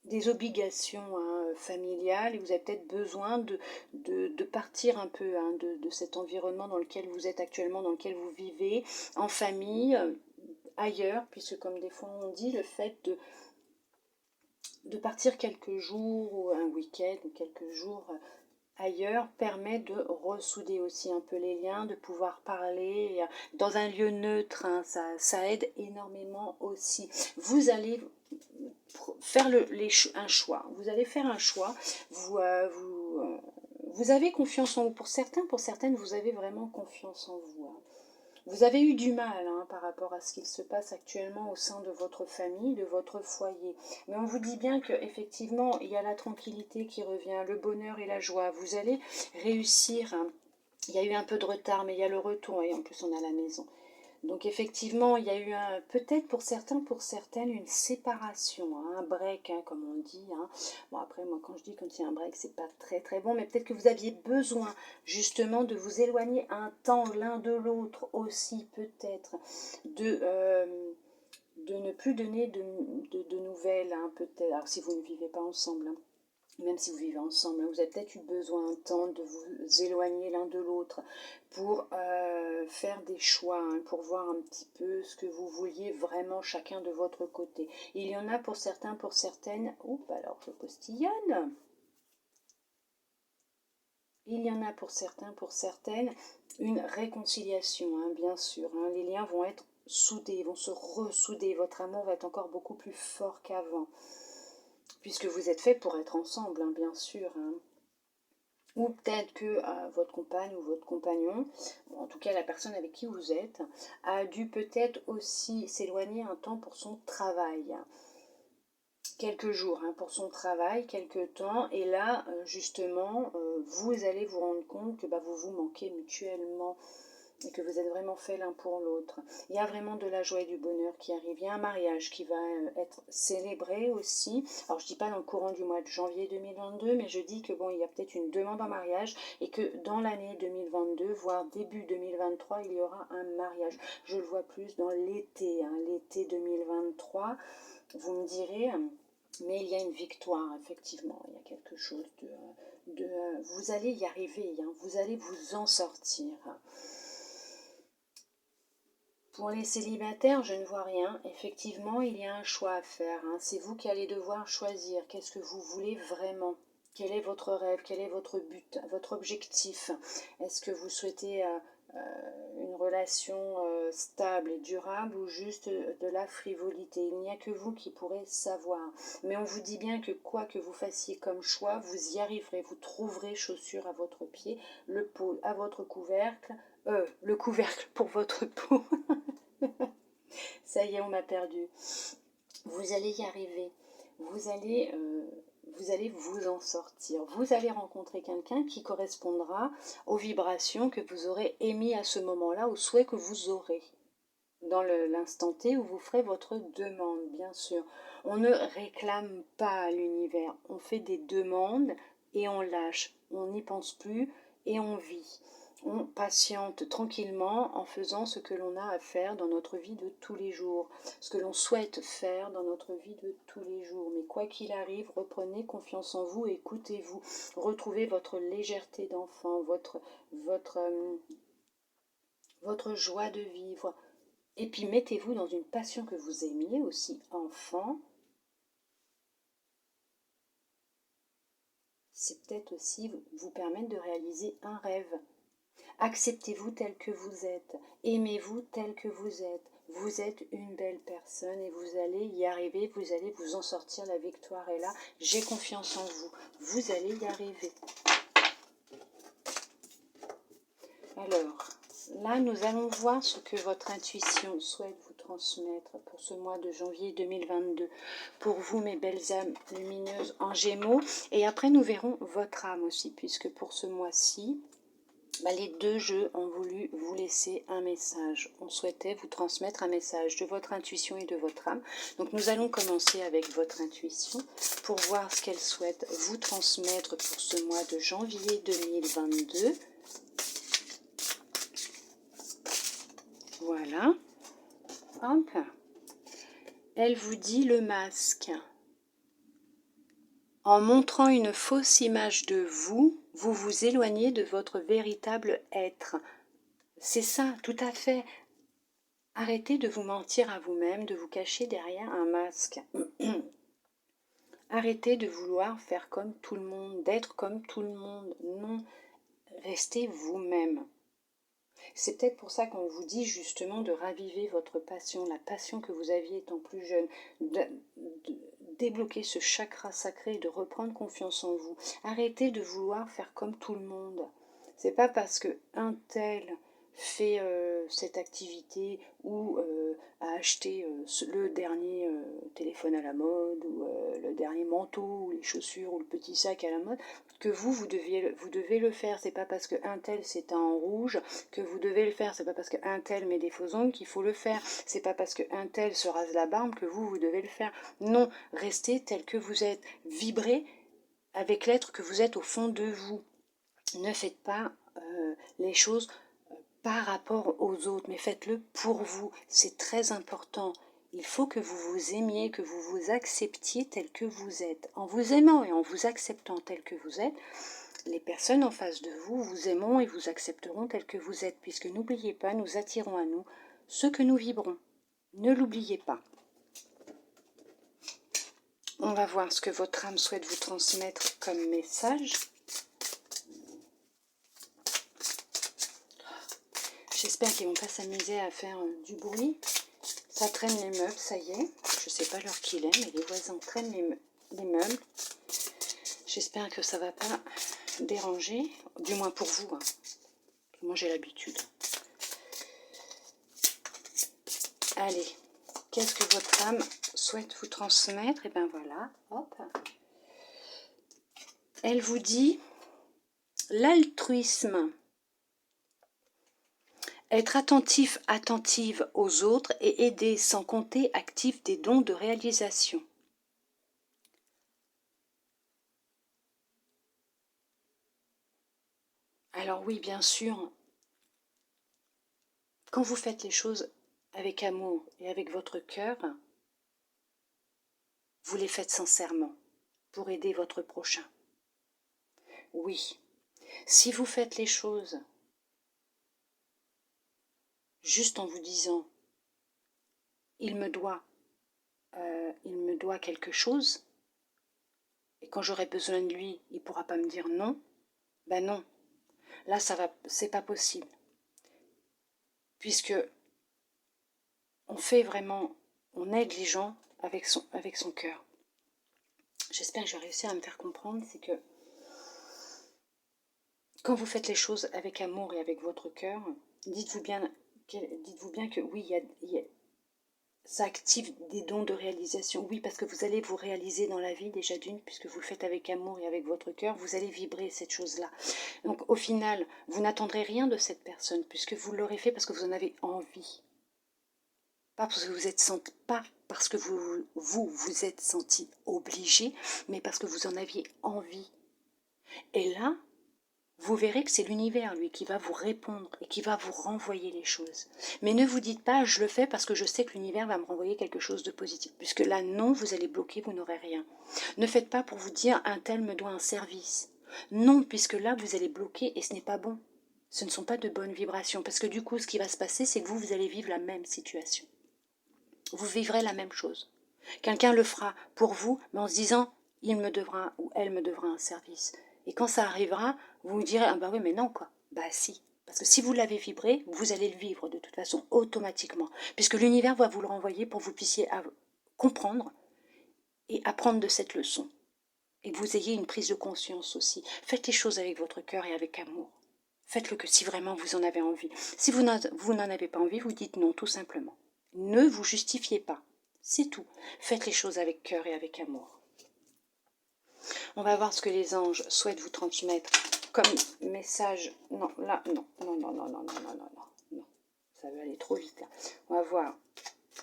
des obligations, hein, familiales, et vous avez peut-être besoin de partir un peu, hein, de cet environnement dans lequel vous êtes actuellement, dans lequel vous vivez, en famille, ailleurs, puisque comme des fois on dit, le fait de partir quelques jours ou un week-end ou quelques jours ailleurs permet de ressouder aussi un peu les liens, de pouvoir parler dans un lieu neutre, hein, ça aide énormément aussi. Vous allez faire un choix, vous allez faire un choix, vous avez confiance en vous, pour certains, pour certaines, vous avez vraiment confiance en vous, hein. Vous avez eu du mal, hein, par rapport à ce qu'il se passe actuellement au sein de votre famille, de votre foyer. Mais on vous dit bien qu'effectivement, il y a la tranquillité qui revient, le bonheur et la joie. Vous allez réussir, hein. Il y a eu un peu de retard, mais il y a le retour. Et en plus, on a la maison. Donc effectivement, il y a eu peut-être pour certains, pour certaines, une séparation, hein, un break, hein, comme on dit, hein. Bon, après, moi, quand je dis quand il y a un break, c'est pas très très bon, mais peut-être que vous aviez besoin justement de vous éloigner un temps l'un de l'autre aussi, peut-être, de ne plus donner de nouvelles, hein, peut-être, alors si vous ne vivez pas ensemble, hein. Même si vous vivez ensemble, vous avez peut-être eu besoin un temps de vous éloigner l'un de l'autre pour faire des choix, hein, pour voir un petit peu ce que vous vouliez vraiment chacun de votre côté. Il y en a pour certains, pour certaines, oups, alors je postillonne. Il y en a pour certains, pour certaines, une réconciliation, hein, bien sûr, hein. Les liens vont être soudés, vont se ressouder, votre amour va être encore beaucoup plus fort qu'avant. Puisque vous êtes fait pour être ensemble, hein, bien sûr, hein. Ou peut-être que votre compagne ou votre compagnon, en tout cas la personne avec qui vous êtes, a dû peut-être aussi s'éloigner un temps pour son travail. Quelques jours, hein, pour son travail, quelques temps, et là, justement, vous allez vous rendre compte que vous vous manquez mutuellement, et que vous êtes vraiment fait l'un pour l'autre. Il y a vraiment de la joie et du bonheur qui arrive. Il y a un mariage qui va être célébré aussi. Alors je ne dis pas dans le courant du mois de janvier 2022, mais je dis que bon, il y a peut-être une demande en mariage et que dans l'année 2022, voire début 2023, il y aura un mariage. Je le vois plus dans l'été, hein, l'été 2023. Vous me direz, mais il y a une victoire, effectivement. Il y a quelque chose de vous allez y arriver, hein, vous allez vous en sortir. Pour les célibataires, je ne vois rien. Effectivement, il y a un choix à faire, hein. C'est vous qui allez devoir choisir. Qu'est-ce que vous voulez vraiment? Quel est votre rêve? Quel est votre but, votre objectif? Est-ce que vous souhaitez une relation stable et durable ou juste de la frivolité? Il n'y a que vous qui pourrez savoir. Mais on vous dit bien que quoi que vous fassiez comme choix, vous y arriverez. Vous trouverez chaussure à votre pied, le pot à votre couvercle, le couvercle pour votre peau. Ça y est, on m'a perdu. Vous allez y arriver. Vous allez vous en sortir. Vous allez rencontrer quelqu'un qui correspondra aux vibrations que vous aurez émises à ce moment-là, aux souhaits que vous aurez. Dans l'instant T où vous ferez votre demande, bien sûr. On ne réclame pas à l'univers. On fait des demandes et on lâche. On n'y pense plus et on vit. On patiente tranquillement en faisant ce que l'on a à faire dans notre vie de tous les jours, ce que l'on souhaite faire dans notre vie de tous les jours. Mais quoi qu'il arrive, reprenez confiance en vous, écoutez-vous, retrouvez votre légèreté d'enfant, votre joie de vivre. Et puis mettez-vous dans une passion que vous aimiez aussi, enfant. C'est peut-être aussi vous permettre de réaliser un rêve. Acceptez-vous tel que vous êtes, aimez-vous tel que vous êtes. Vous êtes une belle personne et vous allez y arriver, vous allez vous en sortir, la victoire est là. J'ai confiance en vous, vous allez y arriver. Alors, là, nous allons voir ce que votre intuition souhaite vous transmettre pour ce mois de janvier 2022. Pour vous, mes belles âmes lumineuses en Gémeaux. Et après, nous verrons votre âme aussi, puisque pour ce mois-ci, les deux jeux ont voulu vous laisser un message. On souhaitait vous transmettre un message de votre intuition et de votre âme. Donc nous allons commencer avec votre intuition pour voir ce qu'elle souhaite vous transmettre pour ce mois de janvier 2022. Voilà. Hop. Elle vous dit le masque. En montrant une fausse image de vous, vous vous éloignez de votre véritable être. C'est ça, tout à fait. Arrêtez de vous mentir à vous-même, de vous cacher derrière un masque. Arrêtez de vouloir faire comme tout le monde, d'être comme tout le monde. Non, restez vous-même. C'est peut-être pour ça qu'on vous dit justement de raviver votre passion, la passion que vous aviez étant plus jeune, de débloquer ce chakra sacré, de reprendre confiance en vous. Arrêtez de vouloir faire comme tout le monde. C'est pas parce que un tel fait cette activité ou a acheté le dernier téléphone à la mode ou le dernier manteau ou les chaussures ou le petit sac à la mode que vous devez le faire. C'est pas parce qu'un tel s'éteint en rouge que vous devez le faire. C'est pas parce qu'un tel met des faux ongles qu'il faut le faire. C'est pas parce qu'un tel se rase la barbe que vous devez le faire. Non, restez tel que vous êtes. Vibrez avec l'être que vous êtes au fond de vous. Ne faites pas les choses par rapport aux autres, mais faites-le pour vous. C'est très important. Il faut que vous vous aimiez, que vous vous acceptiez tel que vous êtes. En vous aimant et en vous acceptant tel que vous êtes, les personnes en face de vous vous aimeront et vous accepteront tel que vous êtes, puisque n'oubliez pas, nous attirons à nous ce que nous vibrons. Ne l'oubliez pas. On va voir ce que votre âme souhaite vous transmettre comme message. J'espère qu'ils ne vont pas s'amuser à faire du bruit. Ça traîne les meubles, ça y est. Je ne sais pas l'heure qu'il est, mais les voisins traînent les meubles. J'espère que ça ne va pas déranger, du moins pour vous. Hein. Moi, j'ai l'habitude. Allez, qu'est-ce que votre âme souhaite vous transmettre? Et bien voilà, hop. Elle vous dit l'altruisme. Être attentif, attentive aux autres et aider sans compter actif des dons de réalisation. Alors oui, bien sûr, quand vous faites les choses avec amour et avec votre cœur, vous les faites sincèrement pour aider votre prochain. Oui, si vous faites les choses juste en vous disant il me doit quelque chose, et quand j'aurai besoin de lui, il ne pourra pas me dire non, ben non. Là, c'est pas possible. Puisque on fait vraiment, on aide les gens avec son cœur. J'espère que je vais réussir à me faire comprendre, c'est que quand vous faites les choses avec amour et avec votre cœur, dites-vous bien que oui, ça active des dons de réalisation. Oui, parce que vous allez vous réaliser dans la vie déjà d'une, puisque vous le faites avec amour et avec votre cœur, vous allez vibrer cette chose-là. Donc au final, vous n'attendrez rien de cette personne, puisque vous l'aurez fait parce que vous en avez envie. Pas parce que vous êtes senti obligé, mais parce que vous en aviez envie. Et là, vous verrez que c'est l'univers, lui, qui va vous répondre et qui va vous renvoyer les choses. Mais ne vous dites pas, je le fais parce que je sais que l'univers va me renvoyer quelque chose de positif. Puisque là, non, vous allez bloquer, vous n'aurez rien. Ne faites pas pour vous dire, un tel me doit un service. Non, puisque là, vous allez bloquer et ce n'est pas bon. Ce ne sont pas de bonnes vibrations. Parce que du coup, ce qui va se passer, c'est que vous allez vivre la même situation. Vous vivrez la même chose. Quelqu'un le fera pour vous, mais en se disant, il me devra ou elle me devra un service. Et quand ça arrivera, vous vous direz, ah bah oui, mais non, quoi. Bah si. Parce que si vous l'avez vibré, vous allez le vivre de toute façon, automatiquement. Puisque l'univers va vous le renvoyer pour que vous puissiez comprendre et apprendre de cette leçon. Et que vous ayez une prise de conscience aussi. Faites les choses avec votre cœur et avec amour. Faites-le que si vraiment vous en avez envie. Si vous n'en avez pas envie, vous dites non, tout simplement. Ne vous justifiez pas. C'est tout. Faites les choses avec cœur et avec amour. On va voir ce que les anges souhaitent vous transmettre comme message. Non, là, non, non, non, non, non, non, non, non, non. Ça va aller trop vite là. On va voir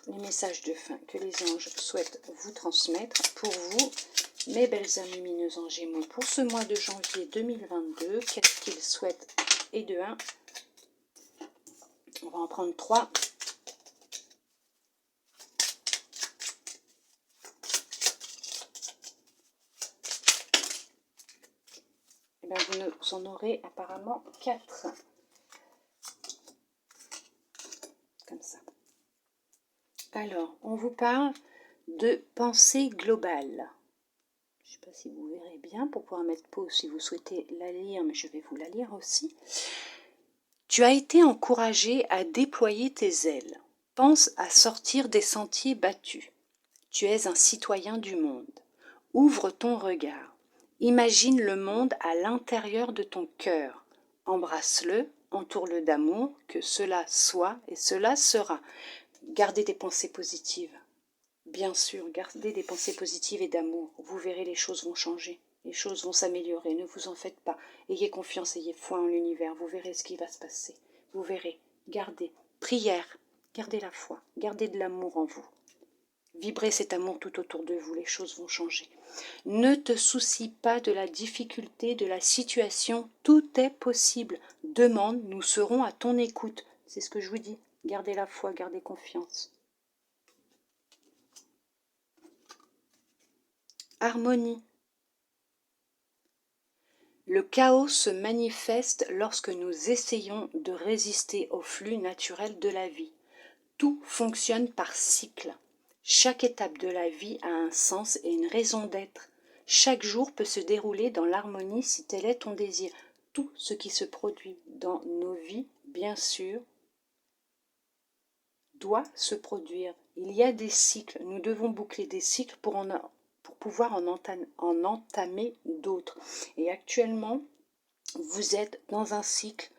les messages de fin que les anges souhaitent vous transmettre pour vous, mes belles âmes lumineuses en Gémeaux, pour ce mois de janvier 2022. Qu'est-ce qu'ils souhaitent? Et de 1. On va en prendre 3. Ben, vous en aurez apparemment 4. Comme ça. Alors, on vous parle de pensée globale. Je ne sais pas si vous verrez bien pour pouvoir mettre pause si vous souhaitez la lire, mais je vais vous la lire aussi. Tu as été encouragé à déployer tes ailes. Pense à sortir des sentiers battus. Tu es un citoyen du monde. Ouvre ton regard. Imagine le monde à l'intérieur de ton cœur. Embrasse-le, entoure-le d'amour, que cela soit et cela sera. Gardez des pensées positives. Bien sûr, gardez des pensées positives et d'amour. Vous verrez, les choses vont changer. Les choses vont s'améliorer. Ne vous en faites pas. Ayez confiance, ayez foi en l'univers. Vous verrez ce qui va se passer. Vous verrez. Gardez. Prière. Gardez la foi. Gardez de l'amour en vous. Vibrez cet amour tout autour de vous, les choses vont changer. Ne te soucie pas de la difficulté, de la situation, tout est possible. Demande, nous serons à ton écoute. C'est ce que je vous dis. Gardez la foi, gardez confiance. Harmonie. Le chaos se manifeste lorsque nous essayons de résister au flux naturel de la vie. Tout fonctionne par cycle. Chaque étape de la vie a un sens et une raison d'être. Chaque jour peut se dérouler dans l'harmonie si tel est ton désir. Tout ce qui se produit dans nos vies, bien sûr, doit se produire. Il y a des cycles. Nous devons boucler des cycles pour pouvoir en entamer d'autres. Et actuellement, vous êtes dans un cycle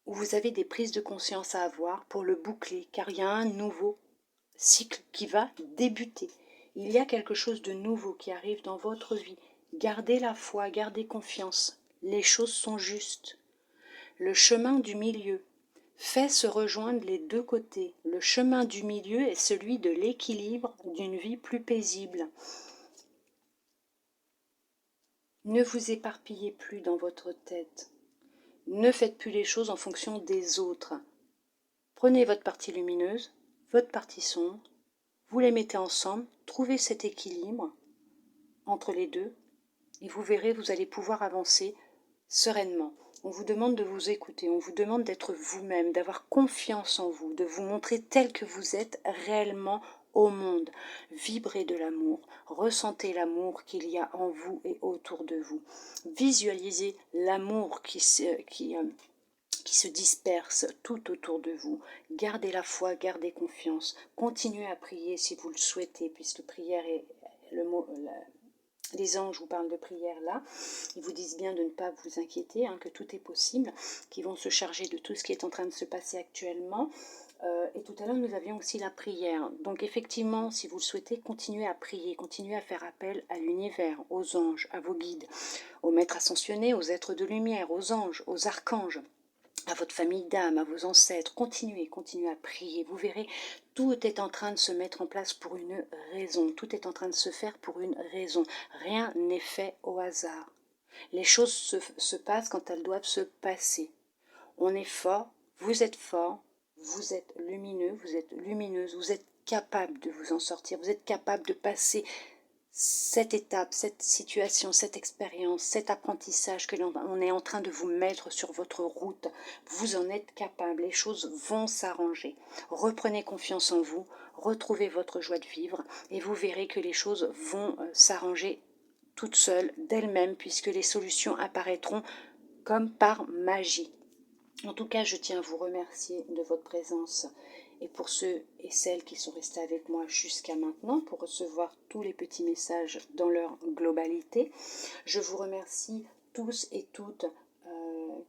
où vous avez des prises de conscience à avoir pour le boucler, car il y a un nouveau cycle qui va débuter. Il y a quelque chose de nouveau qui arrive dans votre vie. Gardez la foi, gardez confiance. Les choses sont justes. Le chemin du milieu fait se rejoindre les deux côtés. Le chemin du milieu est celui de l'équilibre, d'une vie plus paisible. Ne vous éparpillez plus dans votre tête. Ne faites plus les choses en fonction des autres. Prenez votre partie lumineuse, votre partie sombre, vous les mettez ensemble, trouvez cet équilibre entre les deux et vous verrez, vous allez pouvoir avancer sereinement. On vous demande de vous écouter, on vous demande d'être vous-même, d'avoir confiance en vous, de vous montrer tel que vous êtes réellement au monde. Vibrez de l'amour, ressentez l'amour qu'il y a en vous et autour de vous. Visualisez l'amour qui se disperse tout autour de vous. Gardez la foi, gardez confiance. Continuez à prier si vous le souhaitez, puisque prière est le mot... Les anges vous parlent de prière là, ils vous disent bien de ne pas vous inquiéter, hein, que tout est possible, qu'ils vont se charger de tout ce qui est en train de se passer actuellement. Et tout à l'heure, nous avions aussi la prière. Donc effectivement, si vous le souhaitez, continuez à prier, continuez à faire appel à l'univers, aux anges, à vos guides, aux maîtres ascensionnés, aux êtres de lumière, aux anges, aux archanges, à votre famille d'âme, à vos ancêtres. Continuez à prier. Vous verrez, tout est en train de se mettre en place pour une raison. Tout est en train de se faire pour une raison. Rien n'est fait au hasard. Les choses se passent quand elles doivent se passer. On est fort, vous êtes lumineux, vous êtes lumineuse, vous êtes capable de vous en sortir, vous êtes capable de passer cette étape, cette situation, cette expérience, cet apprentissage que l'on est en train de vous mettre sur votre route. Vous en êtes capable, les choses vont s'arranger. Reprenez confiance en vous, retrouvez votre joie de vivre et vous verrez que les choses vont s'arranger toutes seules, d'elles-mêmes, puisque les solutions apparaîtront comme par magie. En tout cas, je tiens à vous remercier de votre présence et pour ceux et celles qui sont restés avec moi jusqu'à maintenant pour recevoir tous les petits messages dans leur globalité. Je vous remercie tous et toutes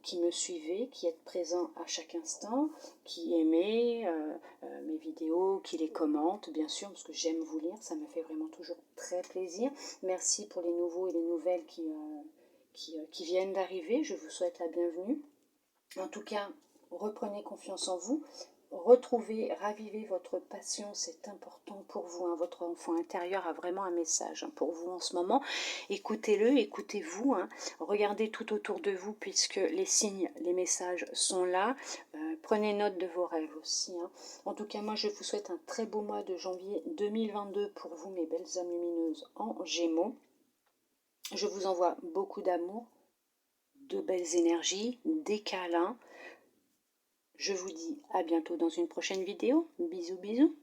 qui me suivez, qui êtes présents à chaque instant, qui aimez mes vidéos, qui les commentent, bien sûr, parce que j'aime vous lire, ça me fait vraiment toujours très plaisir. Merci pour les nouveaux et les nouvelles qui viennent d'arriver, je vous souhaite la bienvenue. En tout cas, reprenez confiance en vous, retrouvez, ravivez votre passion, c'est important pour vous, hein. Votre enfant intérieur a vraiment un message, hein, pour vous en ce moment. Écoutez-le, écoutez-vous, hein. Regardez tout autour de vous puisque les signes, les messages sont là. Prenez note de vos rêves aussi, hein. En tout cas, moi je vous souhaite un très beau mois de janvier 2022 pour vous, mes belles âmes lumineuses en Gémeaux. Je vous envoie beaucoup d'amour, de belles énergies, des câlins. Je vous dis à bientôt dans une prochaine vidéo. Bisous, bisous.